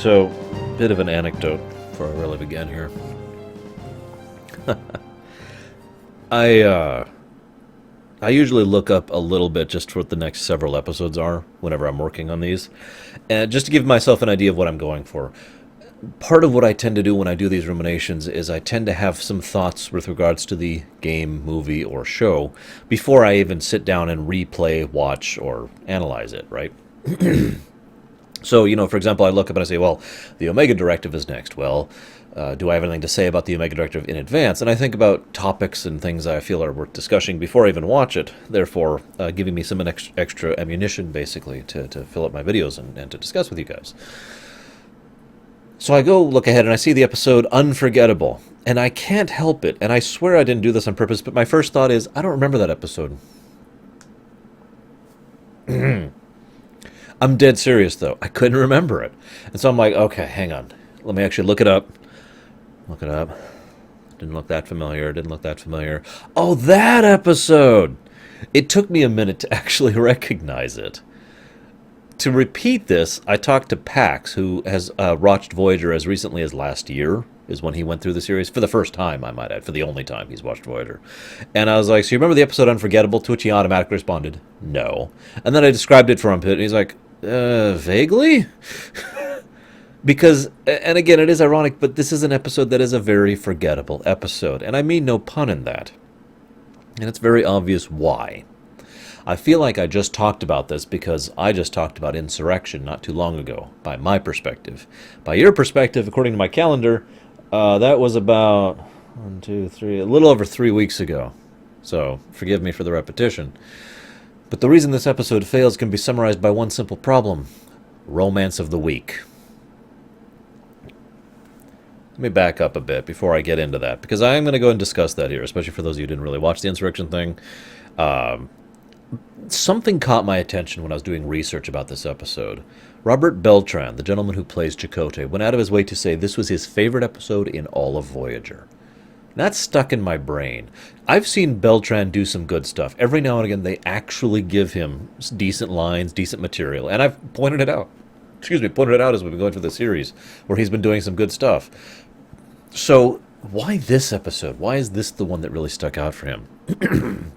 So, bit of an anecdote before I really begin here. I I usually look up a little bit just what the next several episodes are whenever I'm working on these, and just to give myself an idea of what I'm going for. Part of what I tend to do when I do these ruminations is I tend to have some thoughts with regards to the game, movie, or show before I even sit down and replay, watch, or analyze it, right? So, for example, I look up and I say, well, the Omega Directive is next. Well, do I have anything to say about the Omega Directive in advance? And I think about topics and things I feel are worth discussing before I even watch it, therefore giving me some extra ammunition, basically, to fill up my videos and to discuss with you guys. So I go look ahead and I see the episode Unforgettable, and I can't help it, and I swear I didn't do this on purpose, but my first thought is, I don't remember that episode. I'm dead serious, though. I couldn't remember it. And so I'm like, okay, hang on. Let me actually look it up. Look it up. Didn't look that familiar. Didn't look that familiar. Oh, that episode! It took me a minute to actually recognize it. To repeat this, I talked to Pax, who has watched Voyager as recently as last year, is when he went through the series, for the first time, I might add, for the only time he's watched Voyager. And I was like, so you remember the episode Unforgettable? To which he automatically responded, no. And then I described it for him, and he's like, vaguely? Because, and again, it is ironic, but this is an episode that is a very forgettable episode. And I mean no pun in that. And it's very obvious why. I feel like I just talked about this because I just talked about insurrection not too long ago, by my perspective. By your perspective, according to my calendar, that was about a little over 3 weeks ago. So, forgive me for the repetition. But the reason this episode fails can be summarized by one simple problem. Romance of the week. Let me back up a bit before I get into that, because I am going to go and discuss that here, especially for those of you who didn't really watch the insurrection thing. Something caught my attention when I was doing research about this episode. Robert Beltran, the gentleman who plays Chakotay, went out of his way to say this was his favorite episode in all of Voyager. That's stuck in my brain. I've seen Beltran do some good stuff. Every now and again, they actually give him decent lines, decent material, and I've pointed it out. Pointed it out as we've been going through the series, where he's been doing some good stuff. So, why this episode? Why is this the one that really stuck out for him?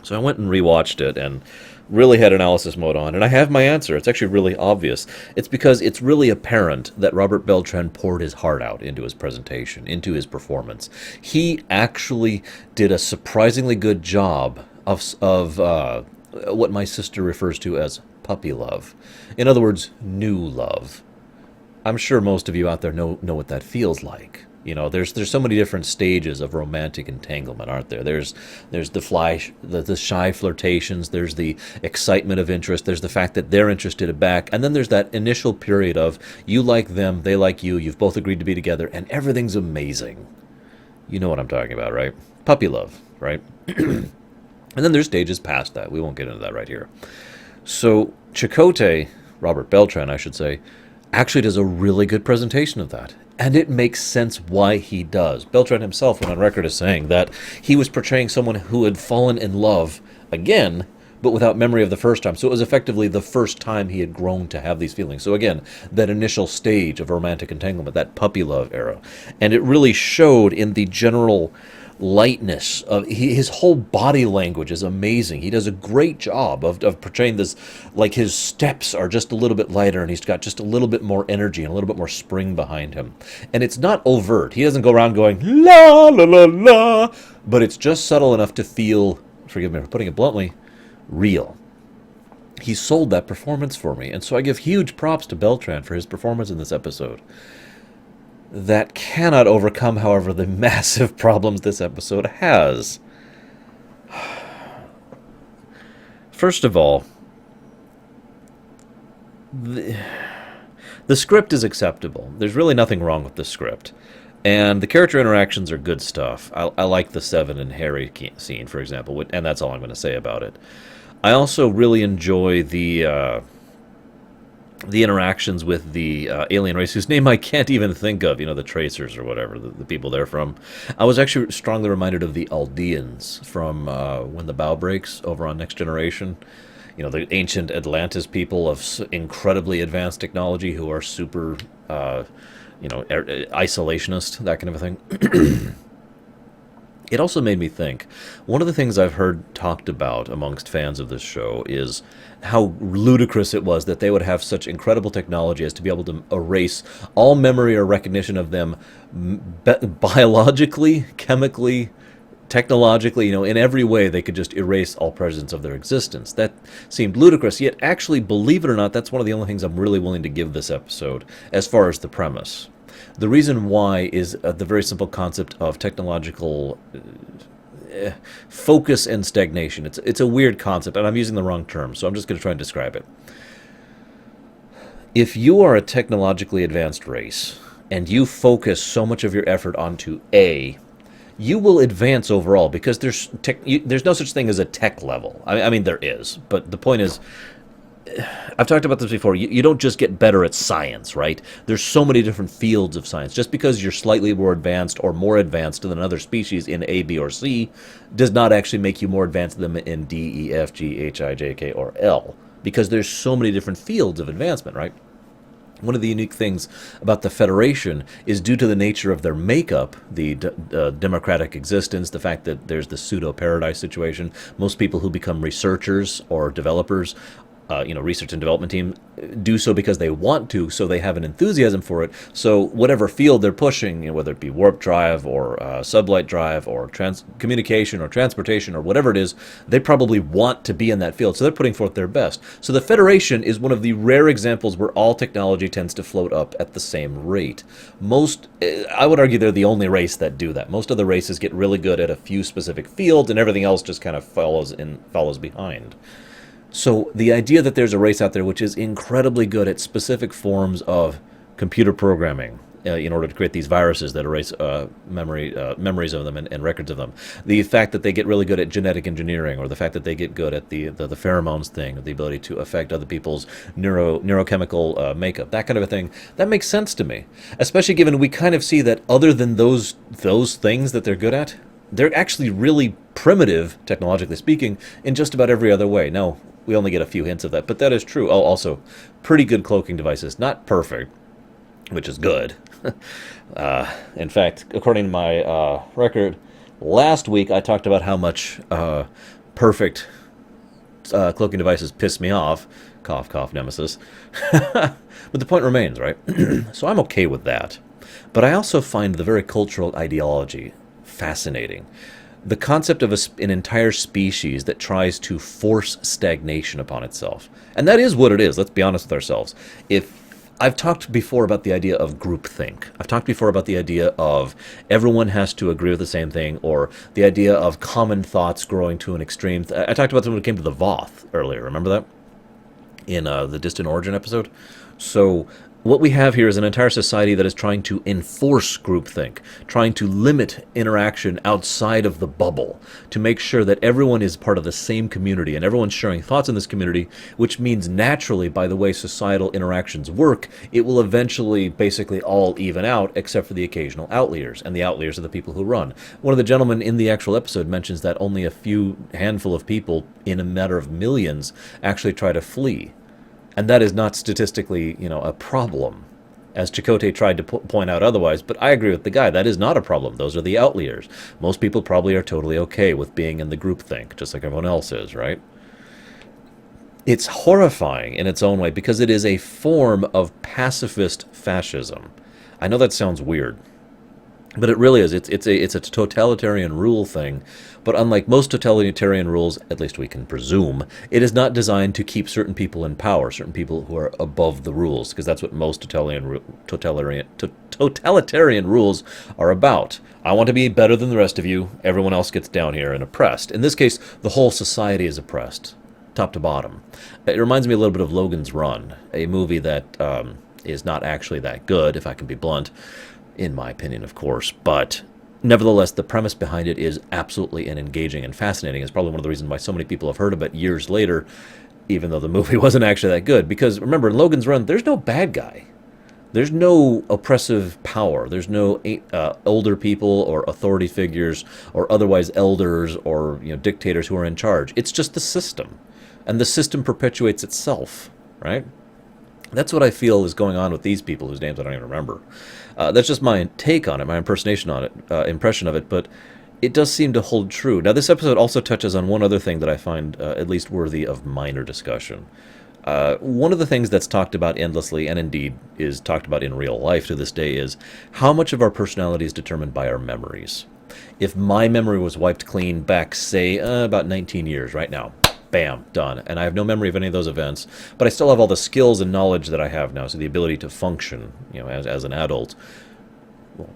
So I went and rewatched it and really had analysis mode on, and I have my answer. It's actually really obvious. It's because it's really apparent that Robert Beltran poured his heart out into his presentation, into his performance. He actually did a surprisingly good job of what my sister refers to as puppy love. In other words, new love. I'm sure most of you out there know what that feels like. There's so many different stages of romantic entanglement, aren't there? There's the shy flirtations, there's the excitement of interest, there's the fact that they're interested back, and then there's that initial period of you like them, they like you, you've both agreed to be together, and everything's amazing. You know what I'm talking about, right? Puppy love, right? And then there's stages past that. We won't get into that right here. So Chakotay, Robert Beltran, I should say, actually does a really good presentation of that. And it makes sense why he does. Beltran himself went on record as saying that he was portraying someone who had fallen in love again, but without memory of the first time. So it was effectively the first time he had grown to have these feelings. So again, that initial stage of romantic entanglement, that puppy love era. And it really showed in the general lightness of his whole body language is amazing. He does a great job of portraying this, like his steps are just a little bit lighter and he's got just a little bit more energy and a little bit more spring behind him. And it's not overt. He doesn't go around going la la la la, but it's just subtle enough to feel, forgive me for putting it bluntly, real. He sold that performance for me, and so I give huge props to Beltran for his performance in this episode. That cannot overcome, however, the massive problems this episode has. First of all, the script is acceptable. There's really nothing wrong with the script. And the character interactions are good stuff. I like the Seven and Harry scene, for example, and that's all I'm going to say about it. I also really enjoy the interactions with the alien race, whose name I can't even think of, the Tracers or whatever, the people they're from. I was actually strongly reminded of the Aldeans from When the Bow Breaks over on Next Generation. the ancient Atlantis people of incredibly advanced technology who are super, isolationist, that kind of a thing. It also made me think. One of the things I've heard talked about amongst fans of this show is how ludicrous it was that they would have such incredible technology as to be able to erase all memory or recognition of them biologically, chemically, technologically, in every way they could just erase all presence of their existence. That seemed ludicrous, yet actually, believe it or not, that's one of the only things I'm really willing to give this episode as far as the premise. The reason why is the very simple concept of technological focus and stagnation. It's a weird concept, and I'm using the wrong term, so I'm just going to try and describe it. If you are a technologically advanced race, and you focus so much of your effort onto A, you will advance overall, because there's no such thing as a tech level. I mean, there is, but the point is, I've talked about this before. You don't just get better at science, right? There's so many different fields of science. Just because you're slightly more advanced or more advanced than another species in A, B, or C does not actually make you more advanced than them in D, E, F, G, H, I, J, K, or L. Because there's so many different fields of advancement, right? One of the unique things about the Federation is due to the nature of their makeup, the democratic existence, the fact that there's the pseudo-paradise situation. Most people who become researchers or developers, research and development team, do so because they want to, so they have an enthusiasm for it. So whatever field they're pushing, whether it be warp drive or sublight drive or communication or transportation or whatever it is, they probably want to be in that field. So they're putting forth their best. So the Federation is one of the rare examples where all technology tends to float up at the same rate. I would argue they're the only race that do that. Most other races get really good at a few specific fields, and everything else just kind of follows behind. So the idea that there's a race out there which is incredibly good at specific forms of computer programming in order to create these viruses that erase memories of them and records of them, the fact that they get really good at genetic engineering, or the fact that they get good at the pheromones thing, or the ability to affect other people's neurochemical makeup, that kind of a thing, that makes sense to me. Especially given we kind of see that other than those things that they're good at, they're actually really primitive, technologically speaking, in just about every other way. Now, we only get a few hints of that, but that is true. Oh, also, pretty good cloaking devices. Not perfect, which is good. In fact, according to my record, last week I talked about how much perfect cloaking devices piss me off. Cough, cough, nemesis. But the point remains, right? So I'm okay with that. But I also find the very cultural ideology fascinating. The concept of an entire species that tries to force stagnation upon itself. And that is what it is, let's be honest with ourselves. I've talked before about the idea of groupthink. I've talked before about the idea of everyone has to agree with the same thing, or the idea of common thoughts growing to an extreme. I talked about this when it came to the Voth earlier, remember that? In the Distant Origin episode? So what we have here is an entire society that is trying to enforce groupthink, trying to limit interaction outside of the bubble, to make sure that everyone is part of the same community and everyone's sharing thoughts in this community, which means naturally, by the way societal interactions work, it will eventually basically all even out, except for the occasional outliers, and the outliers are the people who run. One of the gentlemen in the actual episode mentions that only a handful of people, in a matter of millions, actually try to flee. And that is not statistically, a problem, as Chakotay tried to point out otherwise, but I agree with the guy. That is not a problem. Those are the outliers. Most people probably are totally okay with being in the groupthink, just like everyone else is, right? It's horrifying in its own way, because it is a form of pacifist fascism. I know that sounds weird, but it really is. It's a totalitarian rule thing, but unlike most totalitarian rules, at least we can presume, it is not designed to keep certain people in power, certain people who are above the rules, because that's what most totalitarian rules are about. I want to be better than the rest of you. Everyone else gets down here and oppressed. In this case, the whole society is oppressed, top to bottom. It reminds me a little bit of Logan's Run, a movie that is not actually that good, if I can be blunt, in my opinion, of course, but nevertheless, the premise behind it is absolutely engaging and fascinating. It's probably one of the reasons why so many people have heard of it years later, even though the movie wasn't actually that good. Because remember, in Logan's Run, there's no bad guy. There's no oppressive power. There's no older people or authority figures or otherwise elders or dictators who are in charge. It's just the system. and the system perpetuates itself, right? That's what I feel is going on with these people whose names I don't even remember. That's just my take on it, my impression of it, but it does seem to hold true. Now, this episode also touches on one other thing that I find at least worthy of minor discussion. One of the things that's talked about endlessly, and indeed is talked about in real life to this day, is how much of our personality is determined by our memories. If my memory was wiped clean back, say, about 19 years right now, bam, done. And I have no memory of any of those events, but I still have all the skills and knowledge that I have now, so the ability to function, as an adult, well,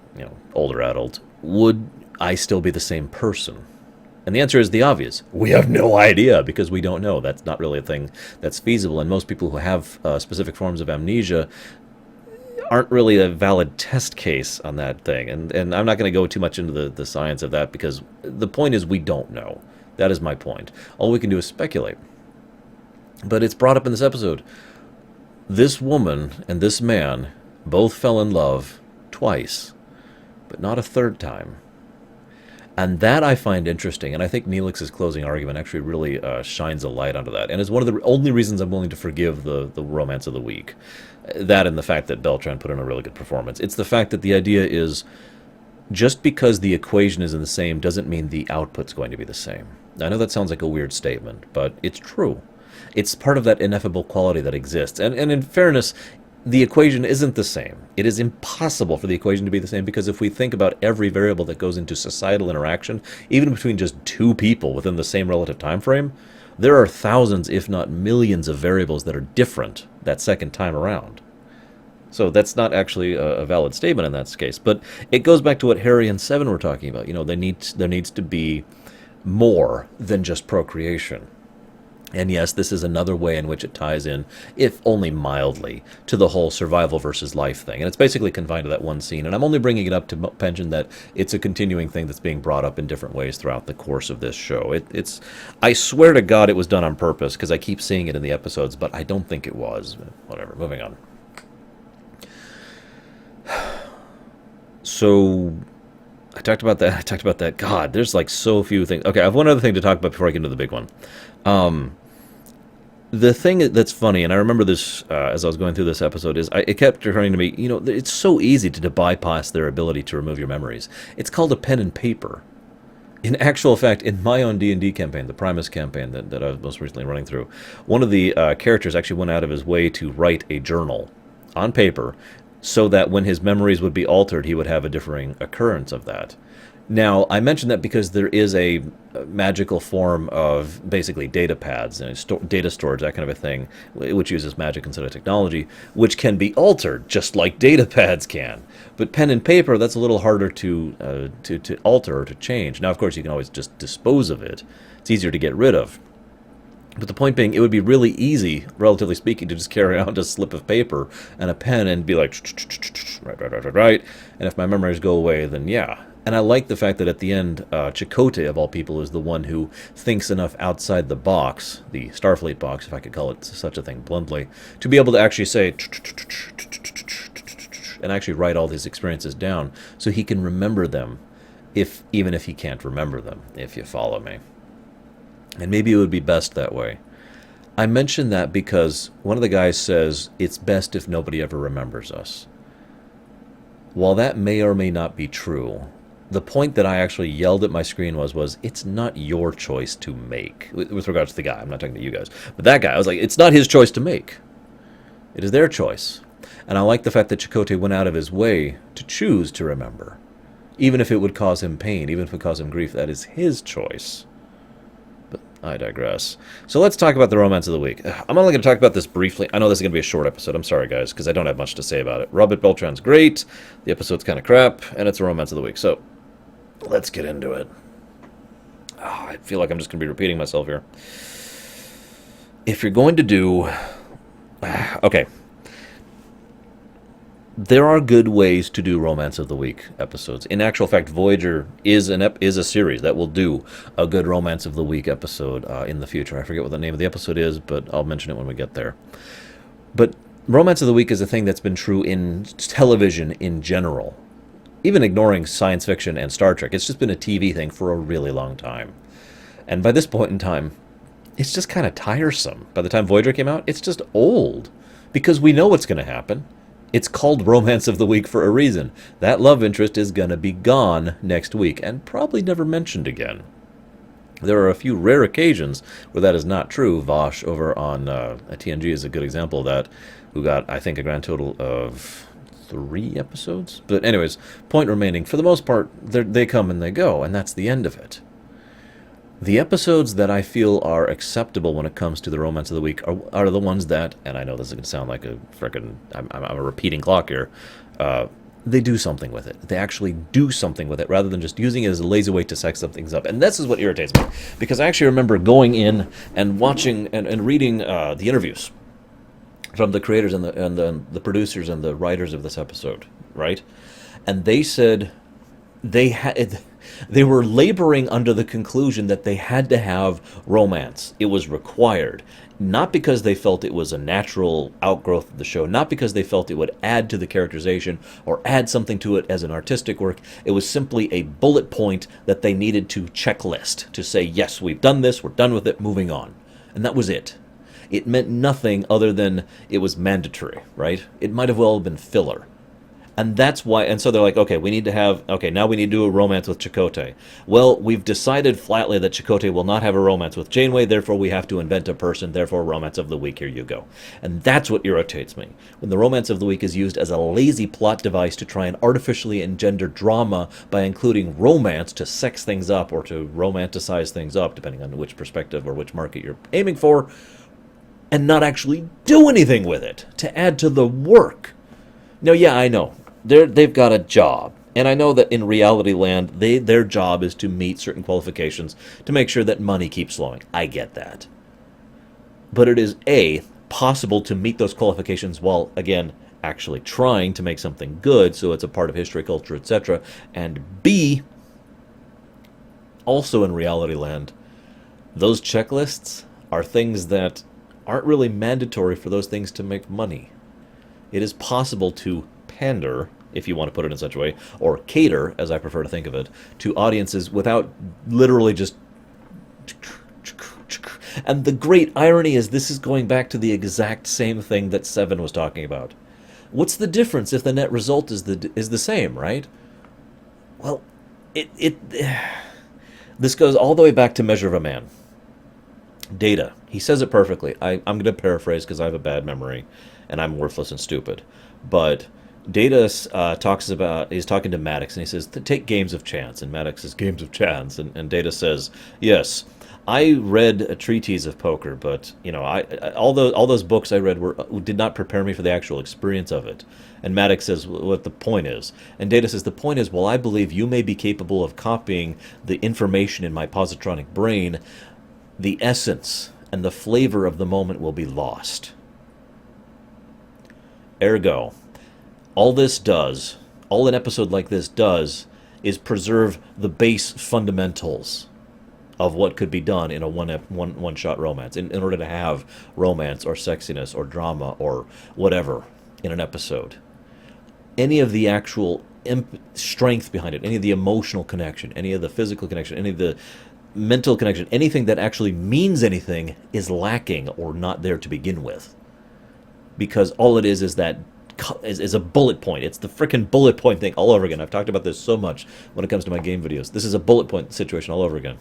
older adult, would I still be the same person? And the answer is the obvious. We have no idea, because we don't know. That's not really a thing that's feasible, and most people who have specific forms of amnesia aren't really a valid test case on that thing. And I'm not going to go too much into the science of that, because the point is we don't know. That is my point. All we can do is speculate. But it's brought up in this episode. This woman and this man both fell in love twice, but not a third time. And that I find interesting, and I think Neelix's closing argument actually really shines a light onto that, and is one of the only reasons I'm willing to forgive the romance of the week. That and the fact that Beltran put in a really good performance. It's the fact that the idea is, just because the equation is the same doesn't mean the output's going to be the same. I know that sounds like a weird statement, but it's true. It's part of that ineffable quality that exists. And in fairness, the equation isn't the same. It is impossible for the equation to be the same, because if we think about every variable that goes into societal interaction, even between just two people within the same relative time frame, there are thousands, if not millions, of variables that are different that second time around. So that's not actually a valid statement in that case. But it goes back to what Harry and Seven were talking about. There needs to be more than just procreation. And yes, this is another way in which it ties in, if only mildly, to the whole survival versus life thing. And it's basically confined to that one scene. And I'm only bringing it up to mention that it's a continuing thing that's being brought up in different ways throughout the course of this show. I swear to God it was done on purpose, because I keep seeing it in the episodes, but I don't think it was. Whatever, moving on. So I talked about that. God, there's like so few things. Okay, I have one other thing to talk about before I get into the big one. The thing that's funny, and I remember this as I was going through this episode, is it kept occurring to me, it's so easy to bypass their ability to remove your memories. It's called a pen and paper. In actual fact, in my own D&D campaign, the Primus campaign that I was most recently running through, one of the characters actually went out of his way to write a journal on paper, so that when his memories would be altered, he would have a differing occurrence of that. Now, I mention that because there is a magical form of basically data pads, data storage, that kind of a thing, which uses magic instead of technology, which can be altered, just like data pads can. But pen and paper, that's a little harder to alter or to change. Now, of course, you can always just dispose of it. It's easier to get rid of. But the point being, it would be really easy, relatively speaking, to just carry around a slip of paper and a pen and be like, right. And if my memories go away, then yeah. And I like the fact that at the end, Chakotay, of all people, is the one who thinks enough outside the box, the Starfleet box, if I could call it such a thing bluntly, to be able to actually say, and actually write all these experiences down so he can remember them, even if he can't remember them, if you follow me. And maybe it would be best that way. I mention that because one of the guys says, it's best if nobody ever remembers us. While that may or may not be true, the point that I actually yelled at my screen was it's not your choice to make. With regards to the guy, I'm not talking to you guys. But that guy, I was like, it's not his choice to make. It is their choice. And I like the fact that Chakotay went out of his way to choose to remember. Even if it would cause him pain, even if it would cause him grief, that is his choice. I digress. So let's talk about the romance of the week. I'm only going to talk about this briefly. I know this is going to be a short episode. I'm sorry, guys, because I don't have much to say about it. Robert Beltran's great. The episode's kind of crap, and it's a romance of the week. So let's get into it. Oh, I feel like I'm just going to be repeating myself here. If you're going to do... Okay. There are good ways to do Romance of the Week episodes. In actual fact, Voyager is a series that will do a good Romance of the Week episode in the future. I forget what the name of the episode is, but I'll mention it when we get there. But Romance of the Week is a thing that's been true in television in general. Even ignoring science fiction and Star Trek, it's just been a TV thing for a really long time. And by this point in time, it's just kind of tiresome. By the time Voyager came out, it's just old. Because we know what's going to happen. It's called Romance of the Week for a reason. That love interest is going to be gone next week, and probably never mentioned again. There are a few rare occasions where that is not true. Vosh over on TNG is a good example of that, who got, I think, a grand total of 3 episodes. But anyways, point remaining, for the most part, they come and they go, and that's the end of it. The episodes that I feel are acceptable when it comes to the Romance of the Week are the ones that, and I know this is going to sound like a frickin', I'm a repeating clock here, they do something with it. They actually do something with it, rather than just using it as a lazy way to sex some things up. And this is what irritates me, because I actually remember going in and watching and reading the interviews from the creators and the producers and the writers of this episode, right? And they said they were laboring under the conclusion that they had to have romance. It was required. Not because they felt it was a natural outgrowth of the show, not because they felt it would add to the characterization or add something to it as an artistic work. It was simply a bullet point that they needed to checklist, to say, yes, we've done this, we're done with it, moving on. And that was it. It meant nothing other than it was mandatory, right? It might have well been filler. And that's why, and so they're like, okay, now we need to do a romance with Chakotay. Well, we've decided flatly that Chakotay will not have a romance with Janeway, therefore we have to invent a person, therefore Romance of the Week, here you go. And that's what irritates me. When the Romance of the Week is used as a lazy plot device to try and artificially engender drama by including romance to sex things up or to romanticize things up, depending on which perspective or which market you're aiming for, and not actually do anything with it to add to the work. Now, yeah, I know. They've got a job. And I know that in reality land, their job is to meet certain qualifications to make sure that money keeps flowing. I get that. But it is, A, possible to meet those qualifications while, again, actually trying to make something good, so it's a part of history, culture, etc. And B, also in reality land, those checklists are things that aren't really mandatory for those things to make money. It is possible to pander, if you want to put it in such a way, or cater, as I prefer to think of it, to audiences without literally just... And the great irony is this is going back to the exact same thing that Seven was talking about. What's the difference if the net result is the same, right? Well, this goes all the way back to Measure of a Man. Data. He says it perfectly. I'm going to paraphrase because I have a bad memory and I'm worthless and stupid. But Data he's talking to Maddox, and he says, take games of chance. And Maddox says, games of chance. And Data says, yes, I read a treatise of poker, but, all those books I read did not prepare me for the actual experience of it. And Maddox says what the point is. And Data says, the point is, well, I believe you may be capable of copying the information in my positronic brain. The essence and the flavor of the moment will be lost. Ergo, all an episode like this does, is preserve the base fundamentals of what could be done in a one-shot romance, in order to have romance or sexiness or drama or whatever in an episode. Any of the actual strength behind it, any of the emotional connection, any of the physical connection, any of the mental connection, anything that actually means anything is lacking or not there to begin with. Because all it is that is a bullet point. It's the frickin' bullet point thing all over again. I've talked about this so much when it comes to my game videos. This is a bullet point situation all over again.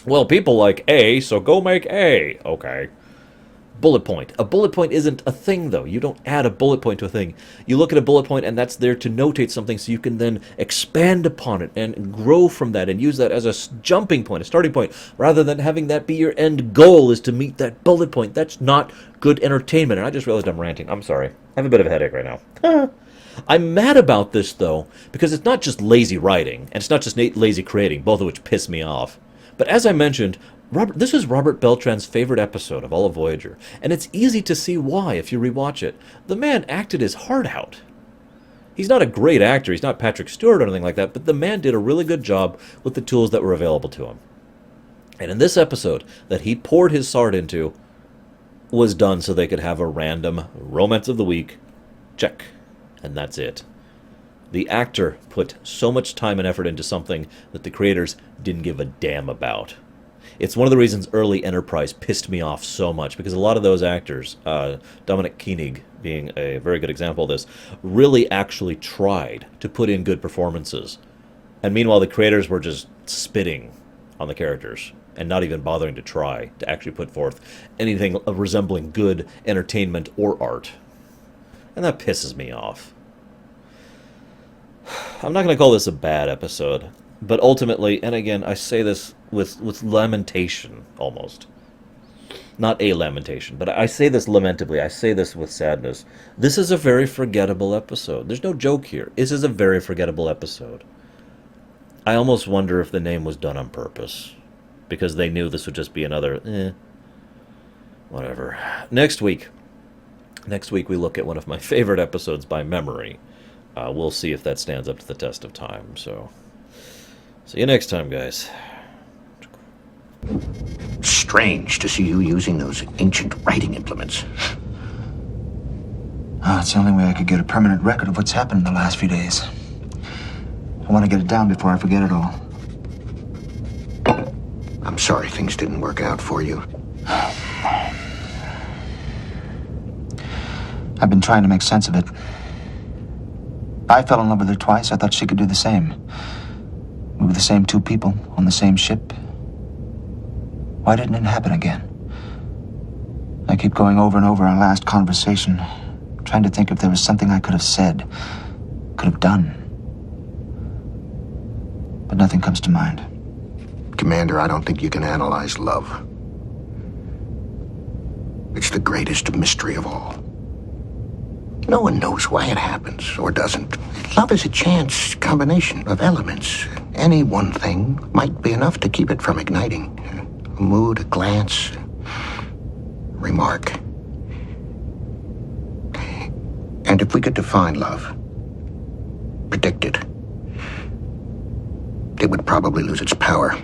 Well, people like A, so go make A. Okay. Bullet point. A bullet point isn't a thing, though. You don't add a bullet point to a thing. You look at a bullet point, and that's there to notate something so you can then expand upon it and grow from that and use that as a jumping point, a starting point, rather than having that be your end goal is to meet that bullet point. That's not good entertainment. And I just realized I'm ranting. I'm sorry. I have a bit of a headache right now. I'm mad about this, though, because it's not just lazy writing, and it's not just lazy creating, both of which piss me off. But as I mentioned, this is Robert Beltran's favorite episode of all of Voyager, and it's easy to see why if you rewatch it. The man acted his heart out. He's not a great actor, he's not Patrick Stewart or anything like that, but the man did a really good job with the tools that were available to him. And in this episode that he poured his heart into was done so they could have a random Romance of the Week. Check. And that's it. The actor put so much time and effort into something that the creators didn't give a damn about. It's one of the reasons early Enterprise pissed me off so much, because a lot of those actors, Dominic Koenig being a very good example of this, really actually tried to put in good performances. And meanwhile, the creators were just spitting on the characters and not even bothering to try to actually put forth anything resembling good entertainment or art. And that pisses me off. I'm not going to call this a bad episode, but ultimately, and again, I say this with lamentation, almost. Not a lamentation, but I say this lamentably. I say this with sadness. This is a very forgettable episode. There's no joke here. This is a very forgettable episode. I almost wonder if the name was done on purpose, because they knew this would just be another, whatever. Next week we look at one of my favorite episodes by memory. We'll see if that stands up to the test of time. So, see you next time, guys. Strange to see you using those ancient writing implements. Oh, it's the only way I could get a permanent record of what's happened in the last few days. I want to get it down before I forget it all. I'm sorry things didn't work out for you. I've been trying to make sense of it. I fell in love with her twice. I thought she could do the same. We were the same two people on the same ship. Why didn't it happen again? I keep going over and over our last conversation, trying to think if there was something I could have said, could have done. But nothing comes to mind. Commander, I don't think you can analyze love. It's the greatest mystery of all. No one knows why it happens or doesn't. Love is a chance combination of elements. Any one thing might be enough to keep it from igniting. A mood, a glance, a remark. And if we could define love, predict it, it would probably lose its power.